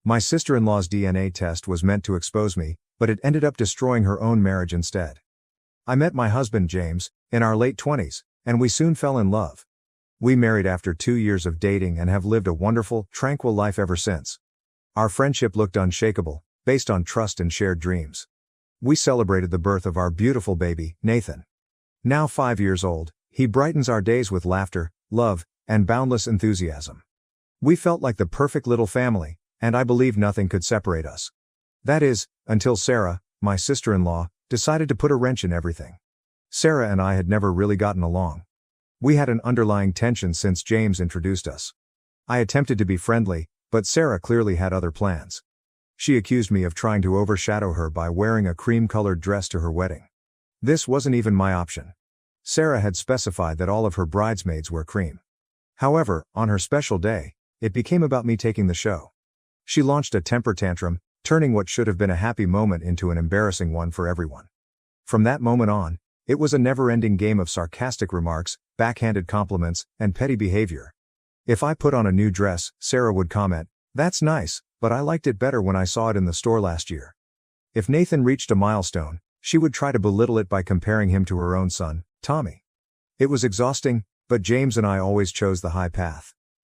My sister-in-law's DNA test was meant to expose me, but it ended up destroying her own marriage instead. I met my husband James, in our late 20s, and we soon fell in love. We married after 2 years of dating and have lived a wonderful, tranquil life ever since. Our friendship looked unshakable, based on trust and shared dreams. We celebrated the birth of our beautiful baby, Nathan. Now 5 years old, he brightens our days with laughter, love, and boundless enthusiasm. We felt like the perfect little family, and I believe nothing could separate us. That is, until Sarah, my sister-in-law, decided to put a wrench in everything. Sarah and I had never really gotten along. We had an underlying tension since James introduced us. I attempted to be friendly, but Sarah clearly had other plans. She accused me of trying to overshadow her by wearing a cream-colored dress to her wedding. This wasn't even my option. Sarah had specified that all of her bridesmaids wear cream. However, on her special day, it became about me taking the show. She launched a temper tantrum, turning what should have been a happy moment into an embarrassing one for everyone. From that moment on, it was a never-ending game of sarcastic remarks, backhanded compliments, and petty behavior. If I put on a new dress, Sarah would comment, "That's nice, but I liked it better when I saw it in the store last year." If Nathan reached a milestone, she would try to belittle it by comparing him to her own son, Tommy. It was exhausting, but James and I always chose the high path.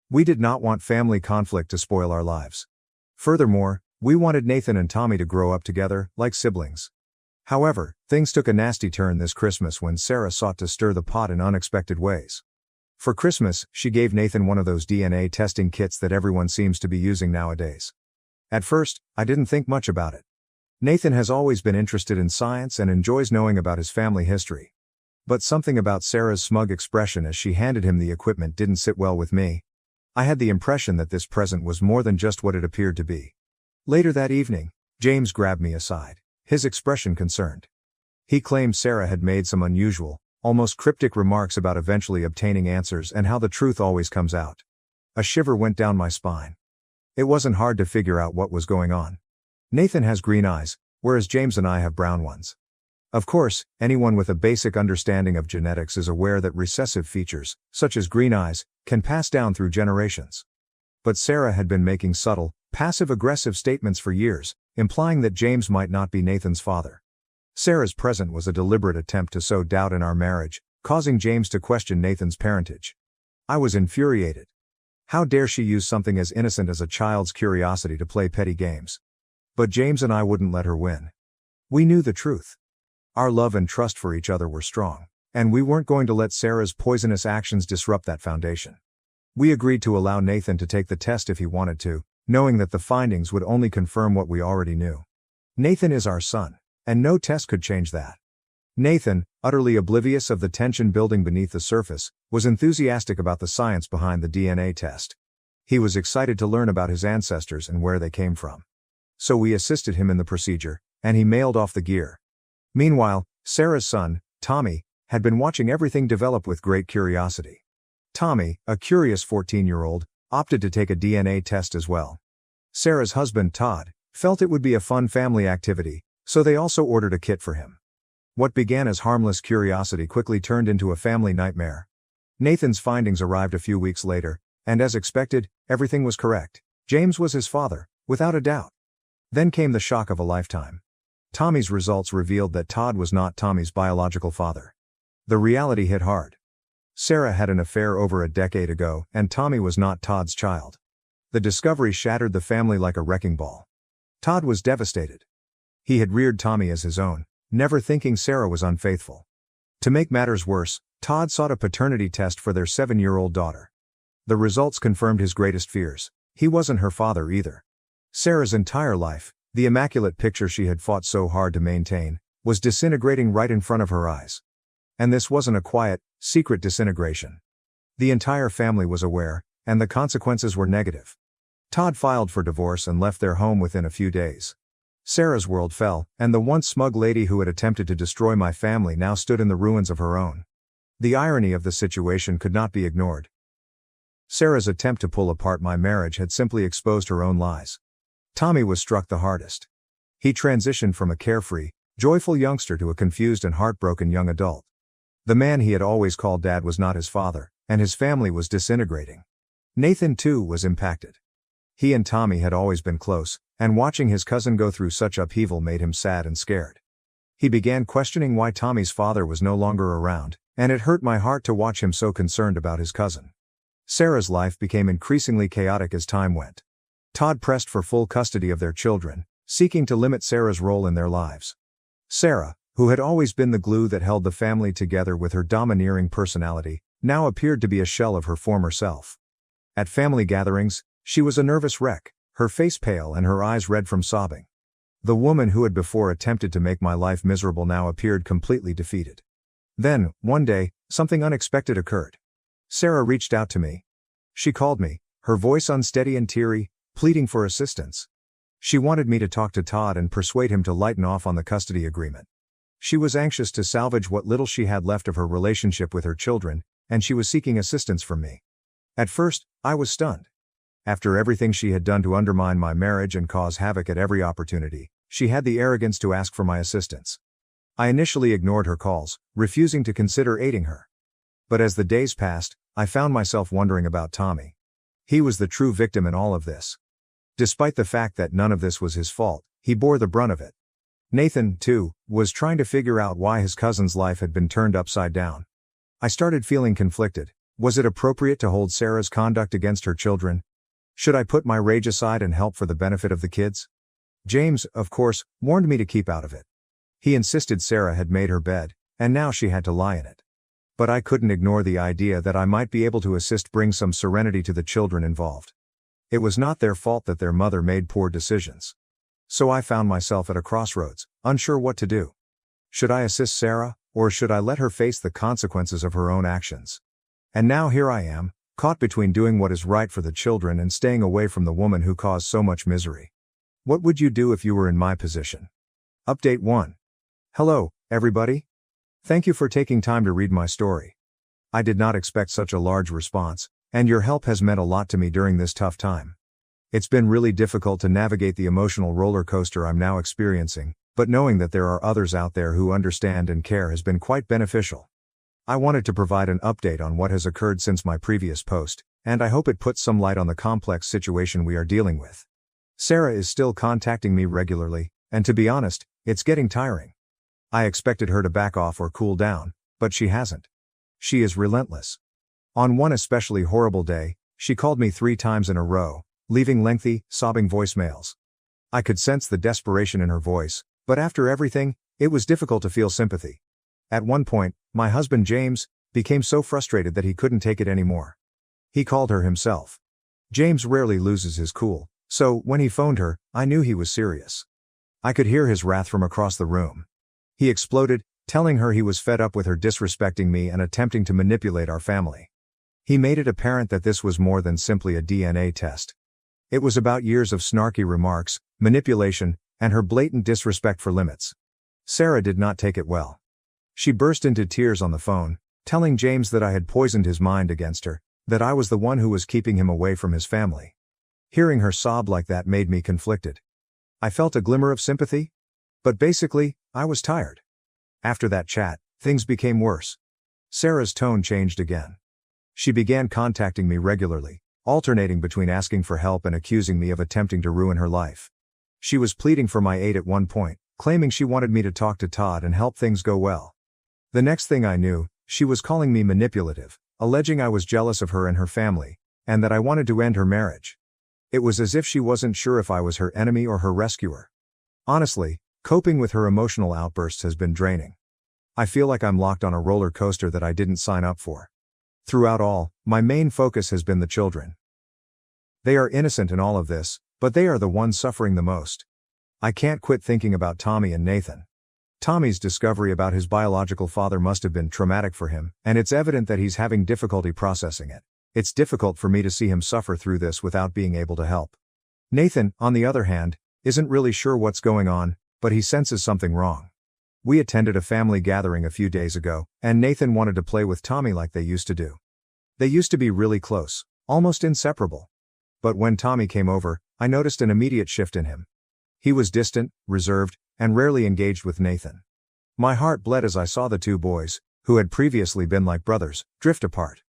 We did not want family conflict to spoil our lives. Furthermore, we wanted Nathan and Tommy to grow up together, like siblings. However, things took a nasty turn this Christmas when Sarah sought to stir the pot in unexpected ways. For Christmas, she gave Nathan one of those DNA testing kits that everyone seems to be using nowadays. At first, I didn't think much about it. Nathan has always been interested in science and enjoys knowing about his family history. But something about Sarah's smug expression as she handed him the equipment didn't sit well with me. I had the impression that this present was more than just what it appeared to be. Later that evening, James grabbed me aside, his expression concerned. He claimed Sarah had made some unusual, almost cryptic remarks about eventually obtaining answers and how the truth always comes out. A shiver went down my spine. It wasn't hard to figure out what was going on. Nathan has green eyes, whereas James and I have brown ones. Of course, anyone with a basic understanding of genetics is aware that recessive features, such as green eyes, can pass down through generations. But Sarah had been making subtle, passive-aggressive statements for years, implying that James might not be Nathan's father. Sarah's present was a deliberate attempt to sow doubt in our marriage, causing James to question Nathan's parentage. I was infuriated. How dare she use something as innocent as a child's curiosity to play petty games? But James and I wouldn't let her win. We knew the truth. Our love and trust for each other were strong, and we weren't going to let Sarah's poisonous actions disrupt that foundation. We agreed to allow Nathan to take the test if he wanted to, knowing that the findings would only confirm what we already knew. Nathan is our son, and no test could change that. Nathan, utterly oblivious of the tension building beneath the surface, was enthusiastic about the science behind the DNA test. He was excited to learn about his ancestors and where they came from. So we assisted him in the procedure, and he mailed off the gear. Meanwhile, Sarah's son, Tommy, had been watching everything develop with great curiosity. Tommy, a curious 14-year-old, opted to take a DNA test as well. Sarah's husband, Todd, felt it would be a fun family activity, so they also ordered a kit for him. What began as harmless curiosity quickly turned into a family nightmare. Nathan's findings arrived a few weeks later, and as expected, everything was correct. James was his father, without a doubt. Then came the shock of a lifetime. Tommy's results revealed that Todd was not Tommy's biological father. The reality hit hard. Sarah had an affair over a decade ago, and Tommy was not Todd's child. The discovery shattered the family like a wrecking ball. Todd was devastated. He had reared Tommy as his own, never thinking Sarah was unfaithful. To make matters worse, Todd sought a paternity test for their 7-year-old daughter. The results confirmed his greatest fears. He wasn't her father either. Sarah's entire life, the immaculate picture she had fought so hard to maintain, was disintegrating right in front of her eyes. And this wasn't a quiet, secret disintegration. The entire family was aware, and the consequences were negative. Todd filed for divorce and left their home within a few days. Sarah's world fell, and the once smug lady who had attempted to destroy my family now stood in the ruins of her own. The irony of the situation could not be ignored. Sarah's attempt to pull apart my marriage had simply exposed her own lies. Tommy was struck the hardest. He transitioned from a carefree, joyful youngster to a confused and heartbroken young adult. The man he had always called dad was not his father, and his family was disintegrating. Nathan, too, was impacted. He and Tommy had always been close, and watching his cousin go through such upheaval made him sad and scared. He began questioning why Tommy's father was no longer around, and it hurt my heart to watch him so concerned about his cousin. Sarah's life became increasingly chaotic as time went. Todd pressed for full custody of their children, seeking to limit Sarah's role in their lives. Sarah, who had always been the glue that held the family together with her domineering personality, now appeared to be a shell of her former self. At family gatherings, she was a nervous wreck, her face pale and her eyes red from sobbing. The woman who had before attempted to make my life miserable now appeared completely defeated. Then, one day, something unexpected occurred. Sarah reached out to me. She called me, her voice unsteady and teary, pleading for assistance. She wanted me to talk to Todd and persuade him to lighten off on the custody agreement. She was anxious to salvage what little she had left of her relationship with her children, and she was seeking assistance from me. At first, I was stunned. After everything she had done to undermine my marriage and cause havoc at every opportunity, she had the arrogance to ask for my assistance. I initially ignored her calls, refusing to consider aiding her. But as the days passed, I found myself wondering about Tommy. He was the true victim in all of this. Despite the fact that none of this was his fault, he bore the brunt of it. Nathan, too, was trying to figure out why his cousin's life had been turned upside down. I started feeling conflicted. Was it appropriate to hold Sarah's conduct against her children? Should I put my rage aside and help for the benefit of the kids? James, of course, warned me to keep out of it. He insisted Sarah had made her bed, and now she had to lie in it. But I couldn't ignore the idea that I might be able to assist bring some serenity to the children involved. It was not their fault that their mother made poor decisions. So I found myself at a crossroads, unsure what to do. Should I assist Sarah, or should I let her face the consequences of her own actions? And now here I am, caught between doing what is right for the children and staying away from the woman who caused so much misery. What would you do if you were in my position? Update 1. Hello, everybody. Thank you for taking time to read my story. I did not expect such a large response, and your help has meant a lot to me during this tough time. It's been really difficult to navigate the emotional roller coaster I'm now experiencing, but knowing that there are others out there who understand and care has been quite beneficial. I wanted to provide an update on what has occurred since my previous post, and I hope it puts some light on the complex situation we are dealing with. Sarah is still contacting me regularly, and to be honest, it's getting tiring. I expected her to back off or cool down, but she hasn't. She is relentless. On one especially horrible day, she called me 3 times in a row, leaving lengthy, sobbing voicemails. I could sense the desperation in her voice, but after everything, it was difficult to feel sympathy. At one point, my husband James became so frustrated that he couldn't take it anymore. He called her himself. James rarely loses his cool, so when he phoned her, I knew he was serious. I could hear his wrath from across the room. He exploded, telling her he was fed up with her disrespecting me and attempting to manipulate our family. He made it apparent that this was more than simply a DNA test. It was about years of snarky remarks, manipulation, and her blatant disrespect for limits. Sarah did not take it well. She burst into tears on the phone, telling James that I had poisoned his mind against her, that I was the one who was keeping him away from his family. Hearing her sob like that made me conflicted. I felt a glimmer of sympathy, but basically, I was tired. After that chat, things became worse. Sarah's tone changed again. She began contacting me regularly, alternating between asking for help and accusing me of attempting to ruin her life. She was pleading for my aid at one point, claiming she wanted me to talk to Todd and help things go well. The next thing I knew, she was calling me manipulative, alleging I was jealous of her and her family, and that I wanted to end her marriage. It was as if she wasn't sure if I was her enemy or her rescuer. Honestly, coping with her emotional outbursts has been draining. I feel like I'm locked on a roller coaster that I didn't sign up for. Throughout all, my main focus has been the children. They are innocent in all of this, but they are the ones suffering the most. I can't quit thinking about Tommy and Nathan. Tommy's discovery about his biological father must have been traumatic for him, and it's evident that he's having difficulty processing it. It's difficult for me to see him suffer through this without being able to help. Nathan, on the other hand, isn't really sure what's going on, but he senses something wrong. We attended a family gathering a few days ago, and Nathan wanted to play with Tommy like they used to do. They used to be really close, almost inseparable. But when Tommy came over, I noticed an immediate shift in him. He was distant, reserved, and rarely engaged with Nathan. My heart bled as I saw the two boys, who had previously been like brothers, drift apart.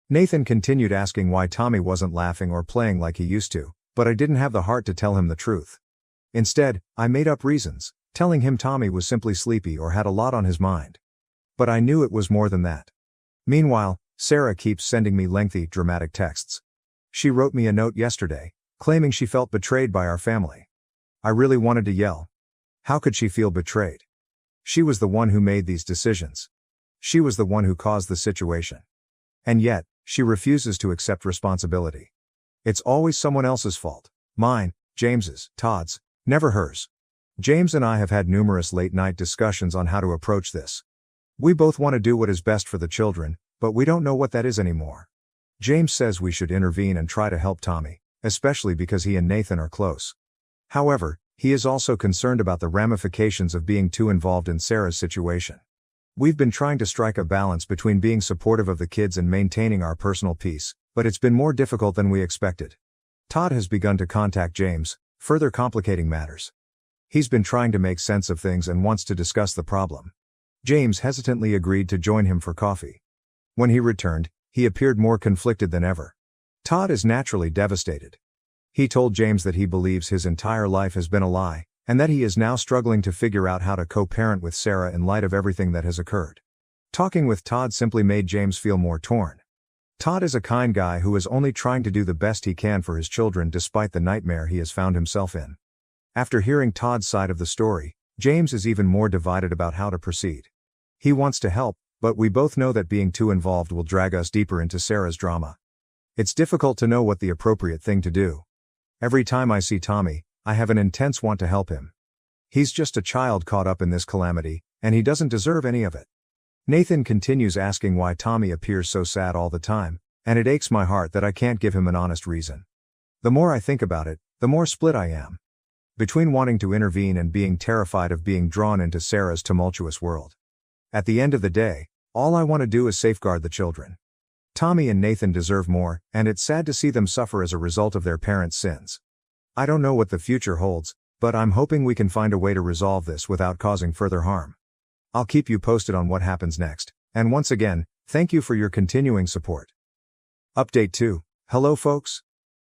Nathan continued asking why Tommy wasn't laughing or playing like he used to, But I didn't have the heart to tell him the truth. Instead, I made up reasons, telling him Tommy was simply sleepy or had a lot on his mind. But I knew it was more than that. Meanwhile, Sarah keeps sending me lengthy, dramatic texts. She wrote me a note yesterday, claiming she felt betrayed by our family. I really wanted to yell. How could she feel betrayed? She was the one who made these decisions. She was the one who caused the situation. And yet, she refuses to accept responsibility. It's always someone else's fault. Mine, James's, Todd's, never hers. James and I have had numerous late-night discussions on how to approach this. We both want to do what is best for the children, but we don't know what that is anymore. James says we should intervene and try to help Tommy, especially because he and Nathan are close. However, he is also concerned about the ramifications of being too involved in Sarah's situation. We've been trying to strike a balance between being supportive of the kids and maintaining our personal peace, but it's been more difficult than we expected. Todd has begun to contact James, further complicating matters. He's been trying to make sense of things and wants to discuss the problem. James hesitantly agreed to join him for coffee. When he returned, he appeared more conflicted than ever. Todd is naturally devastated. He told James that he believes his entire life has been a lie, and that he is now struggling to figure out how to co-parent with Sarah in light of everything that has occurred. Talking with Todd simply made James feel more torn. Todd is a kind guy who is only trying to do the best he can for his children despite the nightmare he has found himself in. After hearing Todd's side of the story, James is even more divided about how to proceed. He wants to help, but we both know that being too involved will drag us deeper into Sarah's drama. It's difficult to know what the appropriate thing to do. Every time I see Tommy, I have an intense want to help him. He's just a child caught up in this calamity, and he doesn't deserve any of it. Nathan continues asking why Tommy appears so sad all the time, and it aches my heart that I can't give him an honest reason. The more I think about it, the more split I am. Between wanting to intervene and being terrified of being drawn into Sarah's tumultuous world. At the end of the day, all I want to do is safeguard the children. Tommy and Nathan deserve more, and it's sad to see them suffer as a result of their parents' sins. I don't know what the future holds, but I'm hoping we can find a way to resolve this without causing further harm. I'll keep you posted on what happens next, and once again, thank you for your continuing support. Update 2. Hello folks.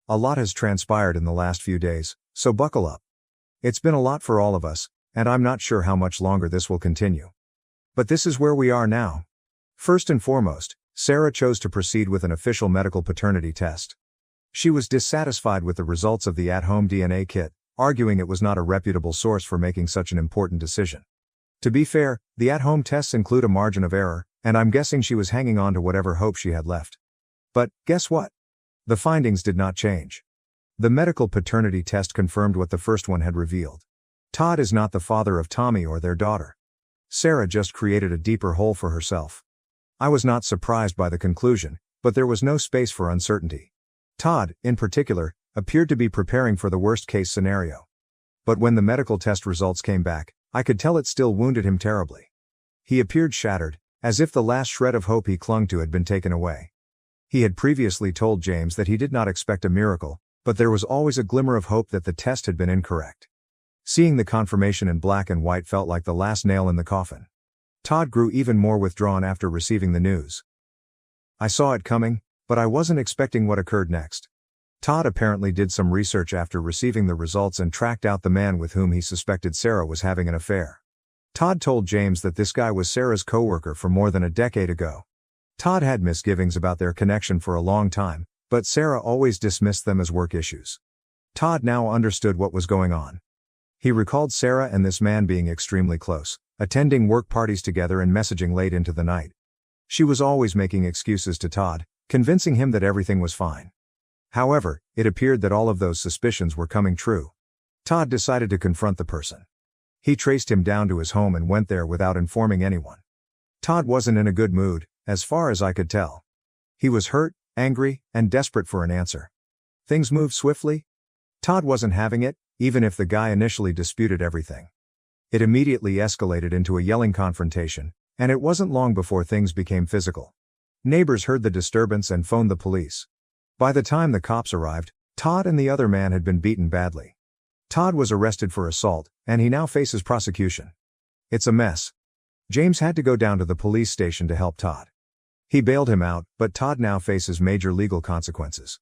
A lot has transpired in the last few days, so buckle up. It's been a lot for all of us, and I'm not sure how much longer this will continue. But this is where we are now. First and foremost, Sarah chose to proceed with an official medical paternity test. She was dissatisfied with the results of the at-home DNA kit, arguing it was not a reputable source for making such an important decision. To be fair, the at-home tests include a margin of error, and I'm guessing she was hanging on to whatever hope she had left. But, guess what? The findings did not change. The medical paternity test confirmed what the first one had revealed. Todd is not the father of Tommy or their daughter. Sarah just created a deeper hole for herself. I was not surprised by the conclusion, but there was no space for uncertainty. Todd, in particular, appeared to be preparing for the worst-case scenario. But when the medical test results came back, I could tell it still wounded him terribly. He appeared shattered, as if the last shred of hope he clung to had been taken away. He had previously told James that he did not expect a miracle, but there was always a glimmer of hope that the test had been incorrect. Seeing the confirmation in black and white felt like the last nail in the coffin. Todd grew even more withdrawn after receiving the news. I saw it coming, but I wasn't expecting what occurred next. Todd apparently did some research after receiving the results and tracked out the man with whom he suspected Sarah was having an affair. Todd told James that this guy was Sarah's coworker from more than a decade ago. Todd had misgivings about their connection for a long time, but Sarah always dismissed them as work issues. Todd now understood what was going on. He recalled Sarah and this man being extremely close, attending work parties together and messaging late into the night. She was always making excuses to Todd, convincing him that everything was fine. However, it appeared that all of those suspicions were coming true. Todd decided to confront the person. He traced him down to his home and went there without informing anyone. Todd wasn't in a good mood, as far as I could tell. He was hurt, angry, and desperate for an answer. Things moved swiftly. Todd wasn't having it, even if the guy initially disputed everything. It immediately escalated into a yelling confrontation, and it wasn't long before things became physical. Neighbors heard the disturbance and phoned the police. By the time the cops arrived, Todd and the other man had been beaten badly. Todd was arrested for assault, and he now faces prosecution. It's a mess. James had to go down to the police station to help Todd. He bailed him out, but Todd now faces major legal consequences.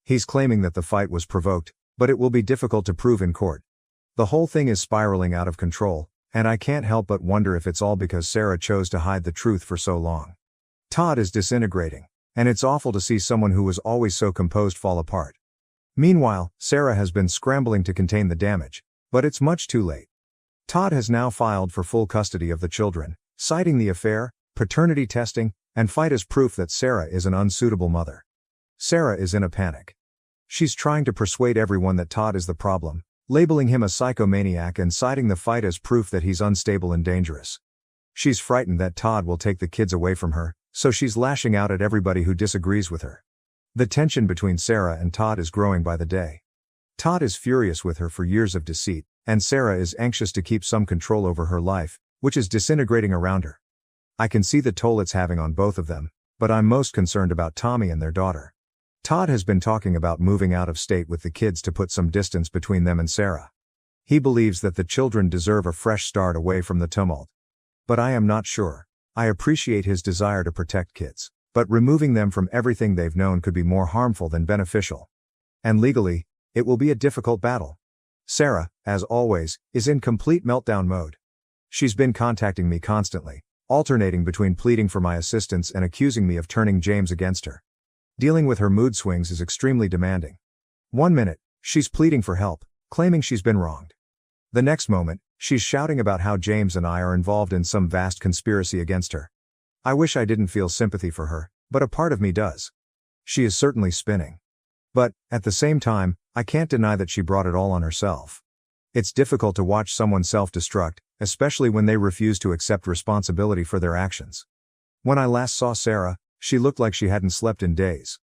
He's claiming that the fight was provoked, But it will be difficult to prove in court. The whole thing is spiraling out of control, and I can't help but wonder if it's all because Sarah chose to hide the truth for so long. Todd is disintegrating, and it's awful to see someone who was always so composed fall apart. Meanwhile, Sarah has been scrambling to contain the damage, but it's much too late. Todd has now filed for full custody of the children, citing the affair, paternity testing, and fight as proof that Sarah is an unsuitable mother. Sarah is in a panic. She's trying to persuade everyone that Todd is the problem, labeling him a psychomaniac and citing the fight as proof that he's unstable and dangerous. She's frightened that Todd will take the kids away from her, so she's lashing out at everybody who disagrees with her. The tension between Sarah and Todd is growing by the day. Todd is furious with her for years of deceit, and Sarah is anxious to keep some control over her life, which is disintegrating around her. I can see the toll it's having on both of them, but I'm most concerned about Tommy and their daughter. Todd has been talking about moving out of state with the kids to put some distance between them and Sarah. He believes that the children deserve a fresh start away from the tumult. But I am not sure. I appreciate his desire to protect kids, but removing them from everything they've known could be more harmful than beneficial. And legally, it will be a difficult battle. Sarah, as always, is in complete meltdown mode. She's been contacting me constantly, alternating between pleading for my assistance and accusing me of turning James against her. Dealing with her mood swings is extremely demanding. One minute, she's pleading for help, claiming she's been wronged. The next moment, she's shouting about how James and I are involved in some vast conspiracy against her. I wish I didn't feel sympathy for her, but a part of me does. She is certainly spinning. But, at the same time, I can't deny that she brought it all on herself. It's difficult to watch someone self-destruct, especially when they refuse to accept responsibility for their actions. When I last saw Sarah, she looked like she hadn't slept in days.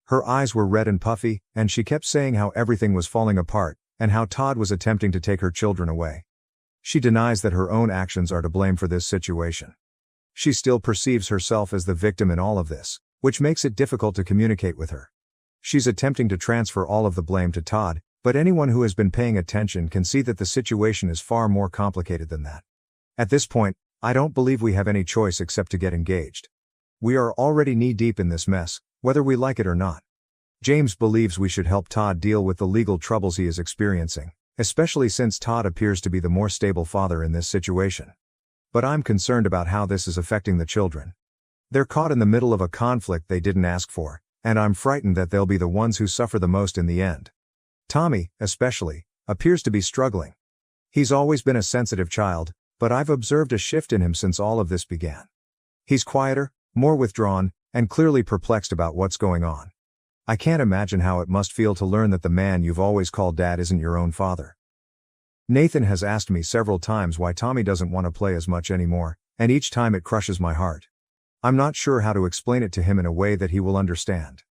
Her eyes were red and puffy, and she kept saying how everything was falling apart, and how Todd was attempting to take her children away. She denies that her own actions are to blame for this situation. She still perceives herself as the victim in all of this, which makes it difficult to communicate with her. She's attempting to transfer all of the blame to Todd, but anyone who has been paying attention can see that the situation is far more complicated than that. At this point, I don't believe we have any choice except to get engaged. We are already knee-deep in this mess, whether we like it or not. James believes we should help Todd deal with the legal troubles he is experiencing, especially since Todd appears to be the more stable father in this situation. But I'm concerned about how this is affecting the children. They're caught in the middle of a conflict they didn't ask for, and I'm frightened that they'll be the ones who suffer the most in the end. Tommy, especially, appears to be struggling. He's always been a sensitive child, but I've observed a shift in him since all of this began. He's quieter, more withdrawn, and clearly perplexed about what's going on. I can't imagine how it must feel to learn that the man you've always called dad isn't your own father. Nathan has asked me several times why Tommy doesn't want to play as much anymore, and each time it crushes my heart. I'm not sure how to explain it to him in a way that he will understand.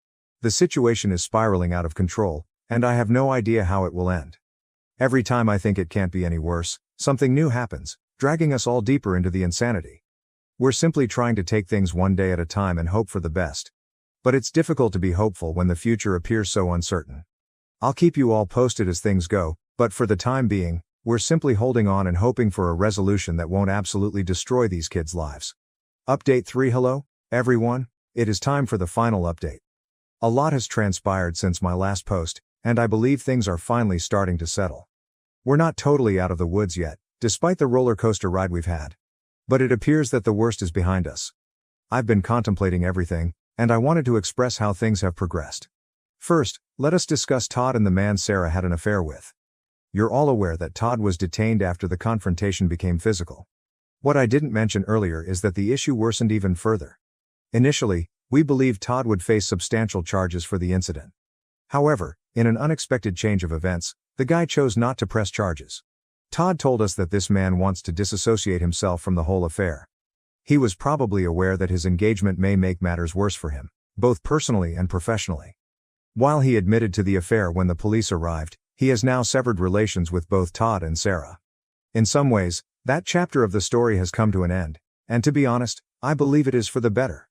The situation is spiraling out of control, and I have no idea how it will end. Every time I think it can't be any worse, something new happens, dragging us all deeper into the insanity. We're simply trying to take things one day at a time and hope for the best. But it's difficult to be hopeful when the future appears so uncertain. I'll keep you all posted as things go, but for the time being, we're simply holding on and hoping for a resolution that won't absolutely destroy these kids' lives. Update 3. Hello, everyone. It is time for the final update. A lot has transpired since my last post, and I believe things are finally starting to settle. We're not totally out of the woods yet, despite the roller coaster ride we've had. But it appears that the worst is behind us. I've been contemplating everything, and I wanted to express how things have progressed. First, let us discuss Todd and the man Sarah had an affair with. You're all aware that Todd was detained after the confrontation became physical. What I didn't mention earlier is that the issue worsened even further. Initially, we believed Todd would face substantial charges for the incident. However, in an unexpected change of events, the guy chose not to press charges. Todd told us that this man wants to disassociate himself from the whole affair. He was probably aware that his engagement may make matters worse for him, both personally and professionally. While he admitted to the affair when the police arrived, he has now severed relations with both Todd and Sarah. In some ways, that chapter of the story has come to an end, and to be honest, I believe it is for the better.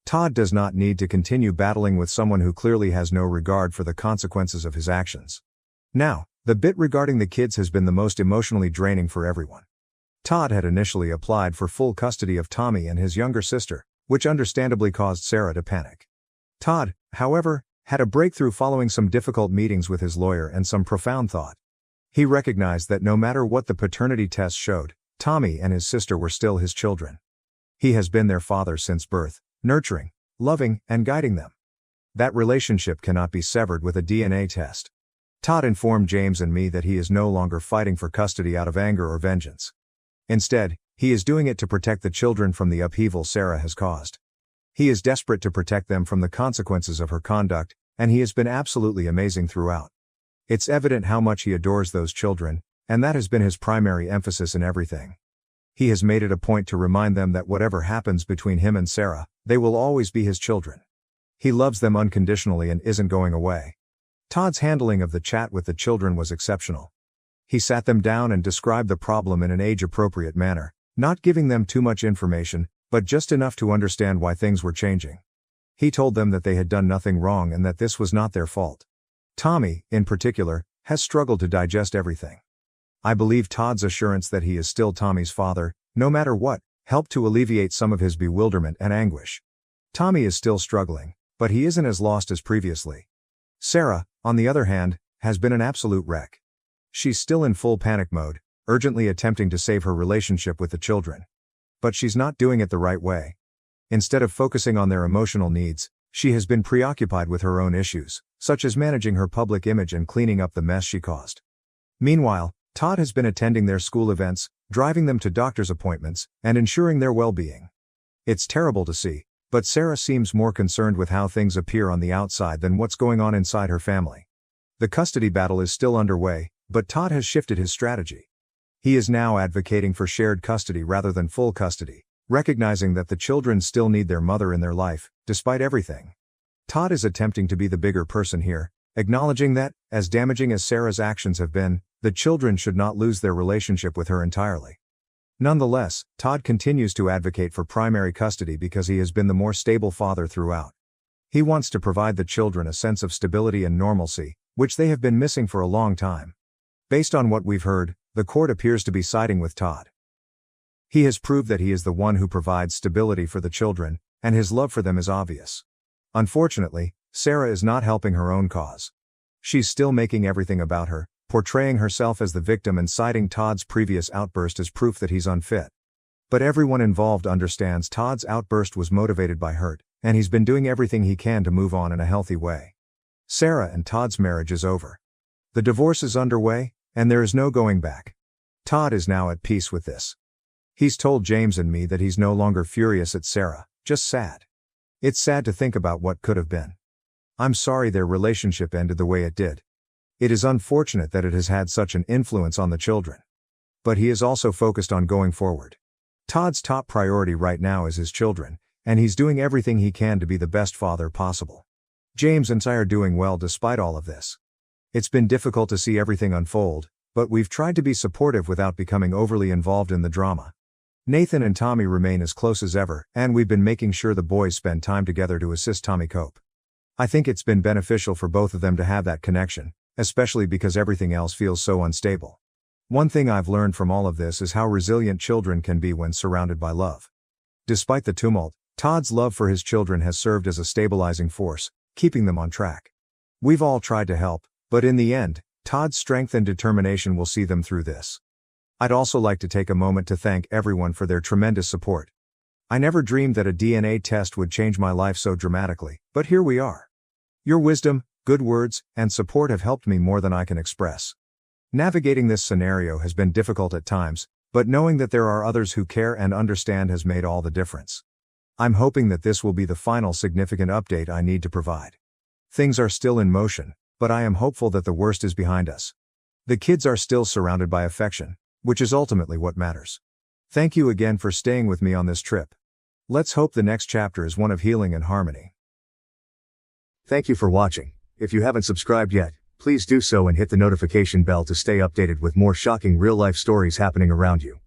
Todd does not need to continue battling with someone who clearly has no regard for the consequences of his actions. Now, the bit regarding the kids has been the most emotionally draining for everyone. Todd had initially applied for full custody of Tommy and his younger sister, which understandably caused Sarah to panic. Todd, however, had a breakthrough following some difficult meetings with his lawyer and some profound thought. He recognized that no matter what the paternity test showed, Tommy and his sister were still his children. He has been their father since birth, nurturing, loving, and guiding them. That relationship cannot be severed with a DNA test. Todd informed James and me that he is no longer fighting for custody out of anger or vengeance. Instead, he is doing it to protect the children from the upheaval Sarah has caused. He is desperate to protect them from the consequences of her conduct, and he has been absolutely amazing throughout. It's evident how much he adores those children, and that has been his primary emphasis in everything. He has made it a point to remind them that whatever happens between him and Sarah, they will always be his children. He loves them unconditionally and isn't going away. Todd's handling of the chat with the children was exceptional. He sat them down and described the problem in an age-appropriate manner, not giving them too much information, but just enough to understand why things were changing. He told them that they had done nothing wrong and that this was not their fault. Tommy, in particular, has struggled to digest everything. I believe Todd's assurance that he is still Tommy's father, no matter what, helped to alleviate some of his bewilderment and anguish. Tommy is still struggling, but he isn't as lost as previously. Sarah, on the other hand, has been an absolute wreck. She's still in full panic mode, urgently attempting to save her relationship with the children. But she's not doing it the right way. Instead of focusing on their emotional needs, she has been preoccupied with her own issues, such as managing her public image and cleaning up the mess she caused. Meanwhile, Todd has been attending their school events, driving them to doctor's appointments, and ensuring their well-being. It's terrible to see, but Sarah seems more concerned with how things appear on the outside than what's going on inside her family. The custody battle is still underway, but Todd has shifted his strategy. He is now advocating for shared custody rather than full custody, recognizing that the children still need their mother in their life, despite everything. Todd is attempting to be the bigger person here, acknowledging that, as damaging as Sarah's actions have been, the children should not lose their relationship with her entirely. Nonetheless, Todd continues to advocate for primary custody because he has been the more stable father throughout. He wants to provide the children a sense of stability and normalcy, which they have been missing for a long time. Based on what we've heard, the court appears to be siding with Todd. He has proved that he is the one who provides stability for the children, and his love for them is obvious. Unfortunately, Sarah is not helping her own cause. She's still making everything about her, portraying herself as the victim and citing Todd's previous outburst as proof that he's unfit. But everyone involved understands Todd's outburst was motivated by hurt, and he's been doing everything he can to move on in a healthy way. Sarah and Todd's marriage is over. The divorce is underway, and there is no going back. Todd is now at peace with this. He's told James and me that he's no longer furious at Sarah, just sad. It's sad to think about what could have been. I'm sorry their relationship ended the way it did. It is unfortunate that it has had such an influence on the children. But he is also focused on going forward. Todd's top priority right now is his children, and he's doing everything he can to be the best father possible. James and I are doing well despite all of this. It's been difficult to see everything unfold, but we've tried to be supportive without becoming overly involved in the drama. Nathan and Tommy remain as close as ever, and we've been making sure the boys spend time together to assist Tommy cope. I think it's been beneficial for both of them to have that connection, especially because everything else feels so unstable. One thing I've learned from all of this is how resilient children can be when surrounded by love. Despite the tumult, Todd's love for his children has served as a stabilizing force, keeping them on track. We've all tried to help, but in the end, Todd's strength and determination will see them through this. I'd also like to take a moment to thank everyone for their tremendous support. I never dreamed that a DNA test would change my life so dramatically, but here we are. Your wisdom, good words, and support have helped me more than I can express. Navigating this scenario has been difficult at times, but knowing that there are others who care and understand has made all the difference. I'm hoping that this will be the final significant update I need to provide. Things are still in motion, but I am hopeful that the worst is behind us. The kids are still surrounded by affection, which is ultimately what matters. Thank you again for staying with me on this trip. Let's hope the next chapter is one of healing and harmony. Thank you for watching. If you haven't subscribed yet, please do so and hit the notification bell to stay updated with more shocking real-life stories happening around you.